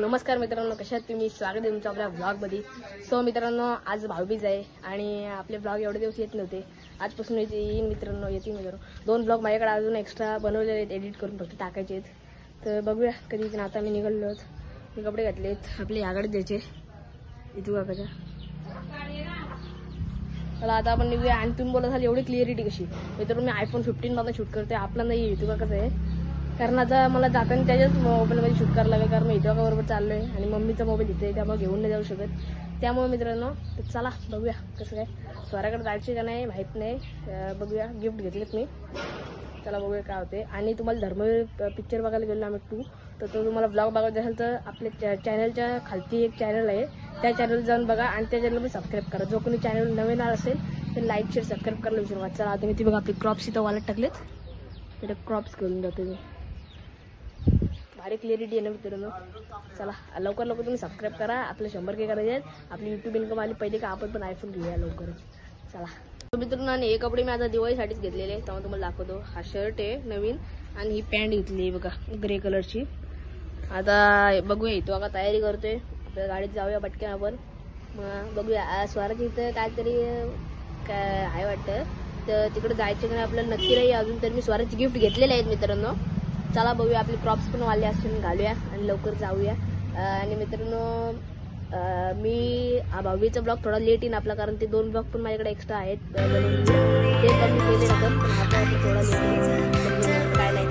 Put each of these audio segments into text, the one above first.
नमस्कार मित्रांनो, कशा आहात तुम्ही? स्वागत आहे तुमचं आपल्या ब्लॉगमध्ये. सो मित्रांनो, आज भाऊबीज आहे आणि आपले ब्लॉग एवढे दिवस येत नव्हते. आजपासून येतील मित्रांनो. 2 ब्लॉग माझ्याकडे अजून एक्स्ट्रा बनवलेले आहेत, एडिट करून फक्त टाकायचे आहेत. तर बघूया कधी. आता मी निघालो आहोत. मी कपडे घातलेत, आपले याकडे द्यायचे इथू काकाच्या. मला आता आपण निघूया. आणि तुम्ही बोलत असाल एवढी क्लिअरिटी कशी? मित्रांनो, मी iPhone 15 मधून शूट करते. आपला नाही इथू काकाच आहे, कारण आता मला जाताना त्याच्याच मोबाईलमध्ये शूट करायला लागेल, कारण मी इथं बरोबर चाललोय आणि मम्मीचा मोबाईल इथे, त्यामुळे घेऊन नाही जाऊ शकत. त्यामुळे मित्रांनो चला बघूया कसं काय. स्वराकडे जायचे का नाही माहीत नाही, बघूया. गिफ्ट घेतलेत मी, चला बघूया काय होते. आणि तुम्हाला धर्मवीर पिक्चर बघायला गेलो आम्ही 2, तर तो तुम्हाला ब्लॉग बघायचा असेल तर आपल्या चॅनलच्या खालती एक चॅनल आहे, त्या चॅनल जाऊन बघा आणि त्या चॅनलला सबस्क्राईब करा. जो कोणी चॅनल नवीन असेल तर लाईक शेअर सबस्क्राईब करायला विसरू नका. चला आता मी ती बघा आपली क्रॉप्स इथं वालत टाकलेत, तर क्रॉप्स करून जातो मी. भारी क्लिअरिटी आहे ना मित्रांनो. चला लवकर तुम्ही सबस्क्राईब करा. आपले 100K करायचे आहेत. आपली यूट्यूब इन्कम आली पाहिजे का, आपण पण iPhone घेऊया लवकरच. चला मित्रांनो, आणि हे कपडे मी आता दिवाळीसाठीच घेतलेले, तेव्हा तुम्हाला दाखवतो. हा शर्ट आहे नवीन आणि ही पॅन्ट घेतली बघा ग्रे कलरची. आता बघूया, इथं बघा तयारी करतोय. आपल्या गाडीत जाऊया पटकन आपण. मग बघूया स्वराच्या इथं काहीतरी काय आहे वाटतं, तर तिकडे जायचं की नाही आपल्याला नक्की नाही अजून. तर मी स्वराचे गिफ्ट घेतलेले आहेत मित्रांनो. चला बघूया. आपले क्रॉप्स पण वाले असतील, घालूया आणि लवकर जाऊया. आणि मित्रांनो, मी भाऊबीचा ब्लॉग थोडा लेट येईन आपला, कारण ते 2 ब्लॉग पण माझ्याकडे एक्स्ट्रा आहेत बनवून, ते पण मी केले नंतर. पण आता थोडा लेट काय नाही.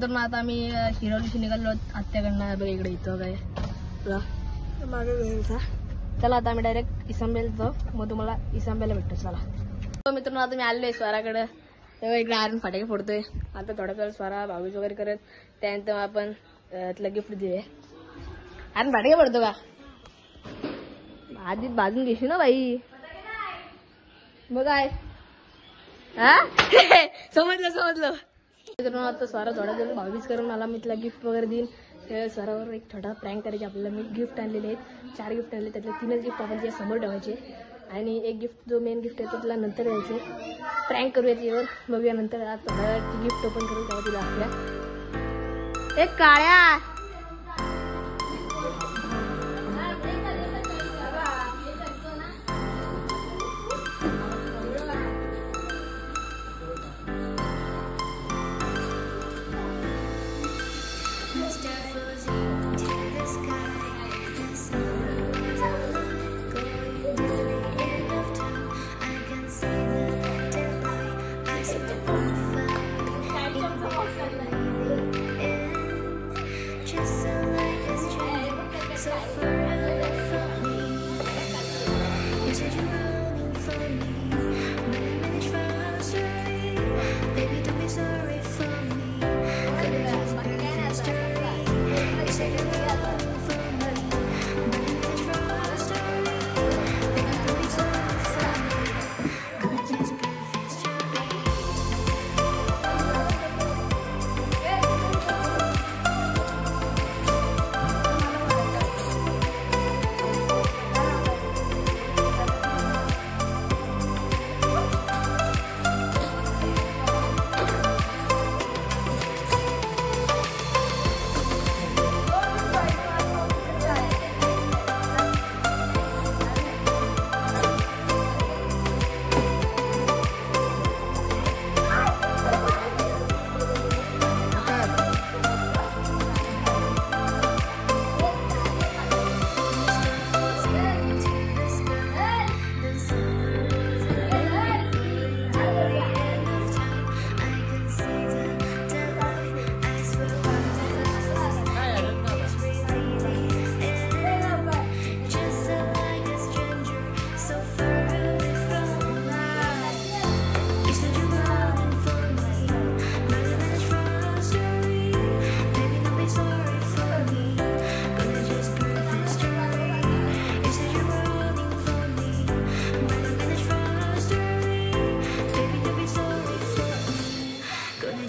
तर आता आम्ही शिरवलीशी निघालो आत्याकडनं. बघा इकडे इथं काय मागे. चला आता आम्ही डायरेक्ट इसांबेला जाऊ, मग तुम्हाला इसांबेला भेटतो. चला मित्रांनो, आता मी आलेलो आहे स्वराकडे. तेव्हा इकडे आरून फटाके फोडतोय. आता थोडा वेळ स्वरा भाऊबीज वगैरे करत, त्यानंतर आपण त्याला गिफ्ट देऊया. आरून फटाके फोडतो का? आधीच भाजून घेशील ना बाई. बघ काय समजलं. मित्रांनो, आता स्वरा थोडा वेळ भाऊबीज करून आला. मी तिला गिफ्ट वगैरे देईन. स्वरावर एक थोडा प्रँक करायचे आपल्याला. मी गिफ्ट आणलेले आहेत, 4 गिफ्ट आणले, त्यातले 3च गिफ्ट आपण तिच्या समोर ठेवायचे आणि एक गिफ्ट जो मेन गिफ्ट आहे तो तिला नंतर द्यायचे. प्रँक करूया तिच्यावर, बघूया नंतर. आता थोड्या वेळात गिफ्ट ओपन करून तेव्हा तिला आपल्या एक काळ्या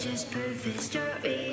just perfect story.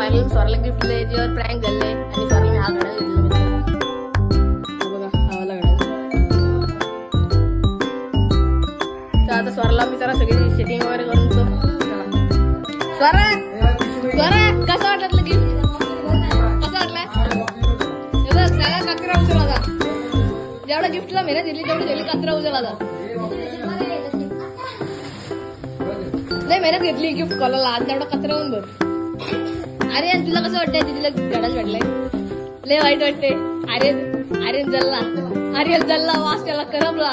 फायनल स्वराला गिफ्ट दिले, त्याच्यावर प्रँक झाले आणि स्वराला मी हा घड्याळ घेतला. बघा हा घड्याळ. तर आता स्वराला मी जरा सगळी सेटिंग वगैरे करून तो स्वरा कसं वाटलं गिफ्ट? कसं वाटलं? सगळा कचरा उचला आता. जेवढा गिफ्टला मेहनत घेतली तेवढी गेली कचरा उचला आता. लय मेहनत घेतली गिफ्ट कॉलला, आज तेवढा कचरा होऊन बघ. आर्यन तुला कसं वाटतंय? तिला घड्याळ भेटलंय, लय वाईट वाटते. आर्यन जल्ला वास त्याला करपला.